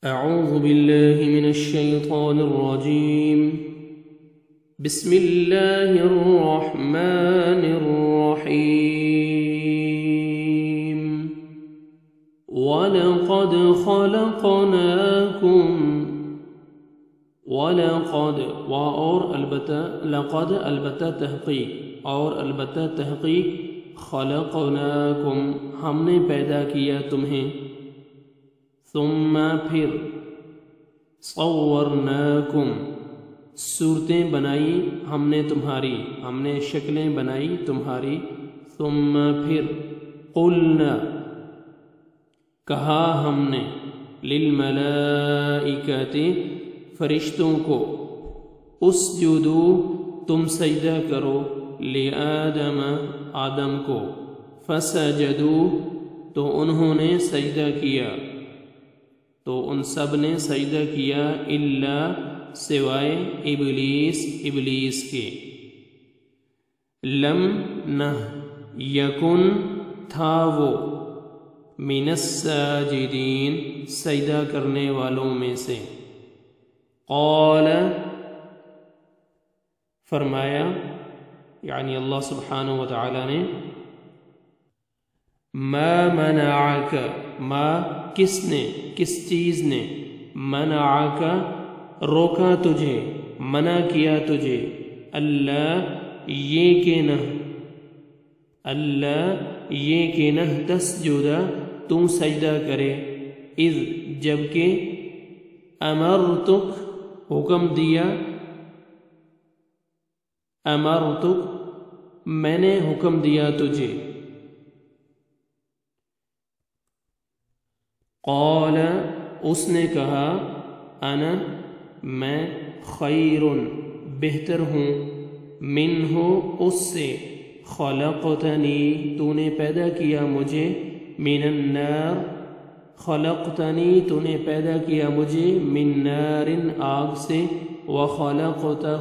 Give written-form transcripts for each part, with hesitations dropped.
أعوذ بالله من الشيطان الرجيم. بسم الله الرحمن الرحيم. ولقد خلقناكم ولقد اور البتہ لقد البتہ تحقیق اور البتہ تحقیق خلقناکم ہم نے پیدا کیا تمہیں ثم پھر صورناکم صورتیں بنائی ہم نے تمہاری ہم نے شکلیں بنائی تمہاری ثم پھر قلنا کہا ہم نے للملائکۃ فرشتوں کو اسجدو تم سجدہ کرو لآدم آدم کو فسجدو تو انہوں نے سجدہ کیا تو ان سب نے سجدہ کیا الا سوائے ابلیس کے لم نہ یکن تھا وہ من الساجدین سجدہ کرنے والوں میں سے قال فرمایا یعنی اللہ سبحانہ وتعالی نے ما منعک ما کس چیز نے منعک روکا تجھے منع کیا تجھے اللہ یہ کہ نہ تسجد تم سجدہ کرے اذ جبکہ امرتک حکم دیا امرتک میں نے حکم دیا تجھے قال اس نے کہا انا میں خیر بہتر ہوں منہ اس سے خلقتنی تو نے پیدا کیا مجھے من النار خلقتنی تو نے پیدا کیا مجھے من نار آگ سے وخلقتہ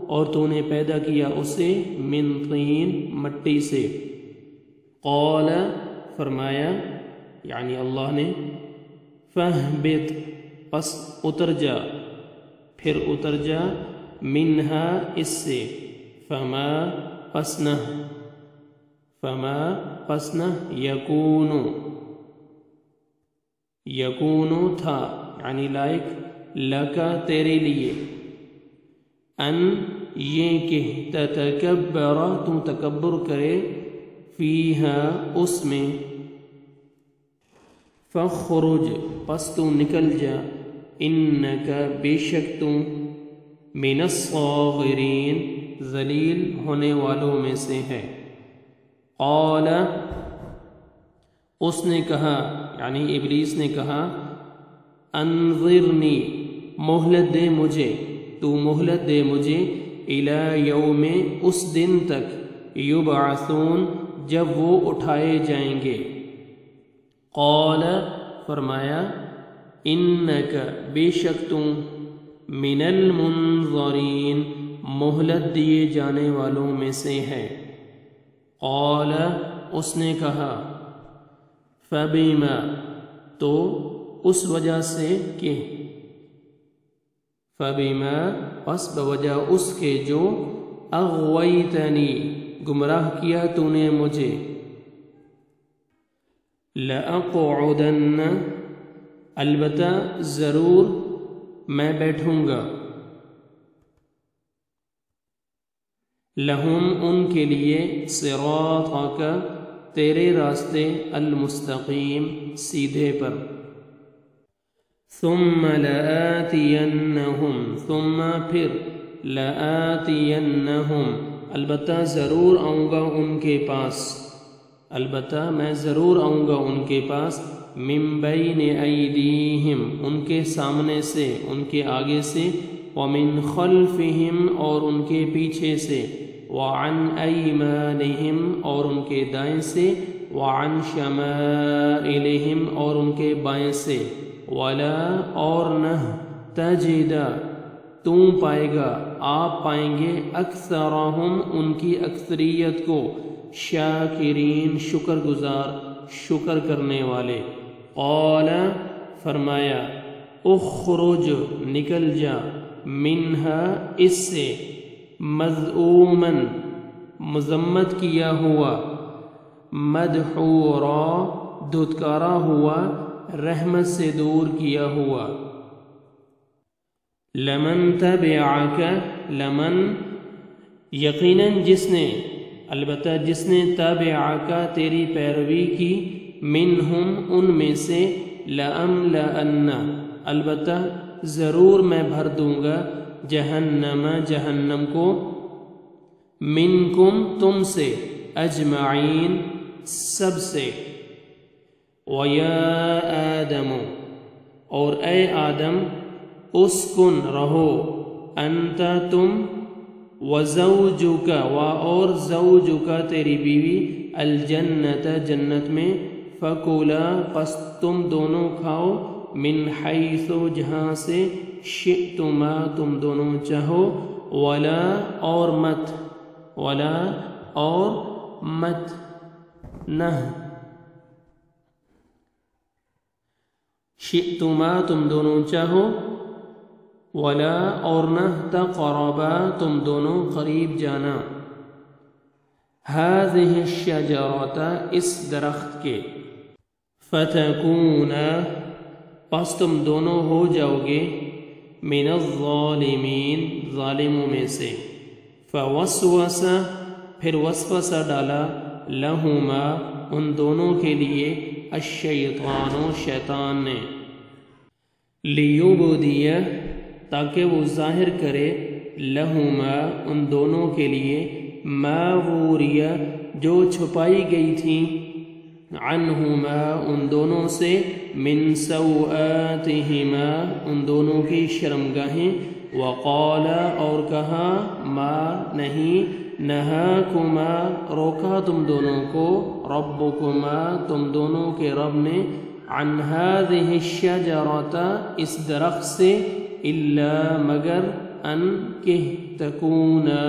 اور تو نے پیدا کیا اسے من طین مٹی سے قال فرمایا یعنی اللہ نے فاہبط پس اتر جا پھر اتر جا منہا اس سے فما پسنہ یکونو تھا یعنی لائق لکا تیرے لیے ان یہ کہ تتکبر تو تکبر کرے فیہا اس میں فخرج پس تو نکل جا انکا بے شک تم من الصاغرین ذلیل ہونے والوں میں سے ہے قال اس نے کہا یعنی ابلیس نے کہا انظرنی مہلت دے مجھے تو مہلت دے مجھے الی یوم اس دن تک یبعثون جب وہ اٹھائے جائیں گے قال فرمایا انک بے شک تم من المنظرین مہلت دیے جانے والوں میں سے ہے قال اس نے کہا فبما تو اس وجہ سے کہ فبما پس بوجہ اس کے جو اغویتنی گمراہ کیا تو نے مجھے لأقعدن البتہ ضرور میں بیٹھوں گا لہم ان کے لیے صراطک تیرے راستے المستقیم سیدھے پر ثم لآتینہم ثم پھر لآتینہم البتہ ضرور آؤں گا ان کے پاس البتہ میں ضرور آؤں گا ان کے پاس من بین ایدیہم ان کے سامنے سے ان کے آگے سے ومن خلفہم اور ان کے پیچھے سے وعن ایمانہم اور ان کے دائیں سے وعن شمائلہم اور ان کے بائیں سے ولا اور نہ تجد تم پائے گا آپ پائیں گے اکثرہم ان کی اکثریت کو شاکرین شکر گزار شکر کرنے والے قال فرمایا اخرج نکل جا، منہا اس سے، مذعومن مذمت کیا ہوا، مدحورا دھتکارا ہوا، رحمت سے دور کیا ہوا۔ لمن تبعک، لمن یقیناً جس نے، البتہ جس نے، تبعک تیری پیروی کی، منہم ان میں سے، لأملأن البتہ ضرور میں بھر دوں گا، جہنم جہنم کو، منکم تم سے، اجمعین سب سے، وَيَا آدم اور اے آدم، اسکن رہو، انت تم، وزوجک اور زوجک تیری بیوی، الجنت جنت میں، فکولا پس تم دونوں کھاؤ، من حیث جہاں سے، شئتما تم دونوں چاہو، ولا اور مت، ولا اور مت، نہ، شئتما تم دونوں چاہو، ولا اور نہ، تقربا تم دونوں قریب جانا، هذه الشجرة اس درخت کے، فتکونا پس تم دونوں ہو جاؤ گے، من الظالمین ظالموں میں سے، فوسوس پھر وسوسہ ڈالا، لہما ان دونوں کے لیے، الشیطان شیطان نے، لیبدی تاکہ وہ ظاہر کرے، لہما ان دونوں کے لیے، ما وریہ جو چھپائی گئی تھی، عنہما ان دونوں سے، من سوآتہما ان دونوں کی شرمگاہیں، وقال اور کہا، ما نہیں، نہاکما روکا تم دونوں کو، ربکما تم دونوں کے رب نے، عن هذه الشجرة اس درخت سے، الا مگر، ان کہ تکونا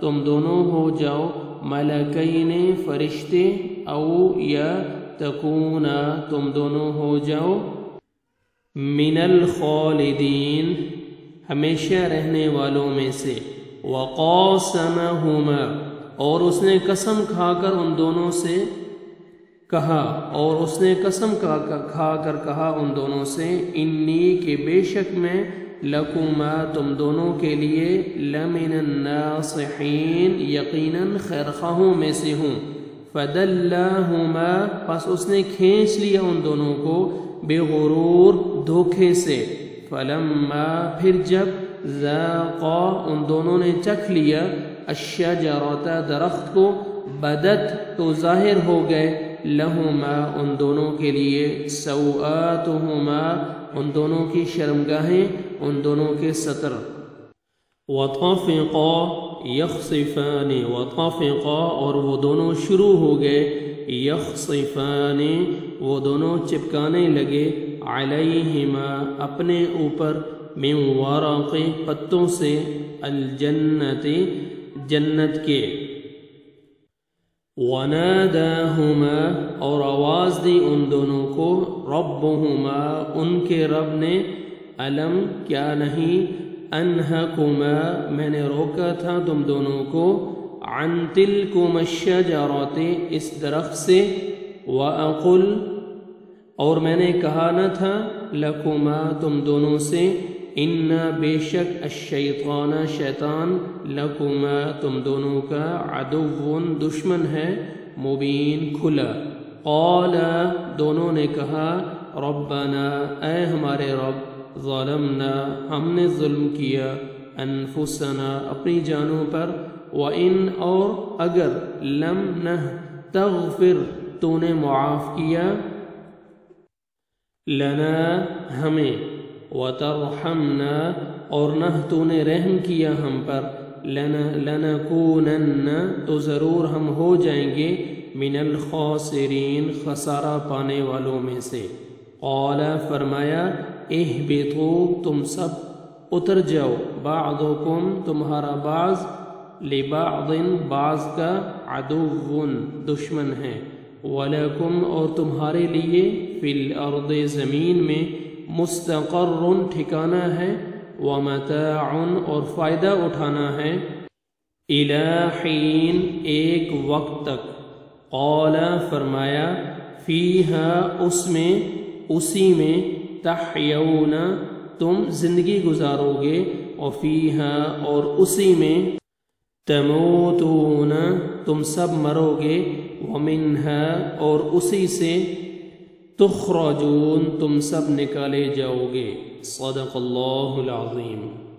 تم دونوں ہو جاؤ، ملکین فرشتے، او یا تکونا تم دونوں ہو جاؤ، من الخالدین ہمیشہ رہنے والوں میں سے، وقاسمہما اور اس نے قسم کھا کر ان دونوں سے کہا، اور اس نے قسم کھا کر کہا ان دونوں سے، انی کہ بے شک میں، لکما تم دونوں کے لیے، لمن الناصحین یقیناً خیرخواہوں میں سے ہوں، فدلاہما پس اس نے کھینچ لیا ان دونوں کو، بغرور دھوکے سے، فلما پھر جب، ذاقا ان دونوں نے چکھ لیا، الشجرۃ درخت کو، بدت تو ظاہر ہو گئے، لہما ان دونوں کے لیے، سوآتہما ان دونوں کی شرمگاہیں، ان دونوں کے ستر، وطفقا یخصفان وطفقا اور وہ دونوں شروع ہو گئے، یخصفان وہ دونوں چپکانے لگے، علیہما اپنے اوپر، من ورق پتوں سے، الجنت جنت کے، وناداہما اور آواز دی ان دونوں کو، ربہما ان کے رب نے، علم کیا نہیں، انہکما میں نے روکا تھا تم دونوں کو، عن تلکم الشجرۃ اس درخت سے، وَأَقُلْ اور میں نے کہا نہ تھا، لکما تم دونوں سے، ان بے شک، الشیطان شیطان، لکما تم دونوں کا، عدو دشمن ہے، مبین کھلا، قال دونوں نے کہا، ربنا اے ہمارے رب، ظلمنا ہم نے ظلم کیا، انفسنا اپنی جانوں پر، وَإِنْ اور اگر، لم نہ تغفر تو نے معاف کیا، لنا ہمیں، وترحمنا اور نہ تو نے رحم کیا ہم پر، لنکونن تو ضرور ہم ہو جائیں گے، من الخاسرین خسارہ پانے والوں میں سے، قال فرمایا، اہبطوا تم سب اتر جاؤ، بعضکم تمہارا بعض، لبعض بعض کا، عدو دشمن ہے، ولکم اور تمہارے لیے، فی الارض زمین میں، مستقر ٹھکانہ ہے، ومتاع اور فائدہ اٹھانا ہے، الی حین ایک وقت تک، قال فرمایا، فیہا اس میں، اسی میں، تحیون تم زندگی گزارو گے، وفیہا اور اسی میں، تموتون تم سب مرو گے، ومنہا اور اسی سے، تخرجون تم سب نکالے جاؤ گے۔ صدق اللہ العظیم۔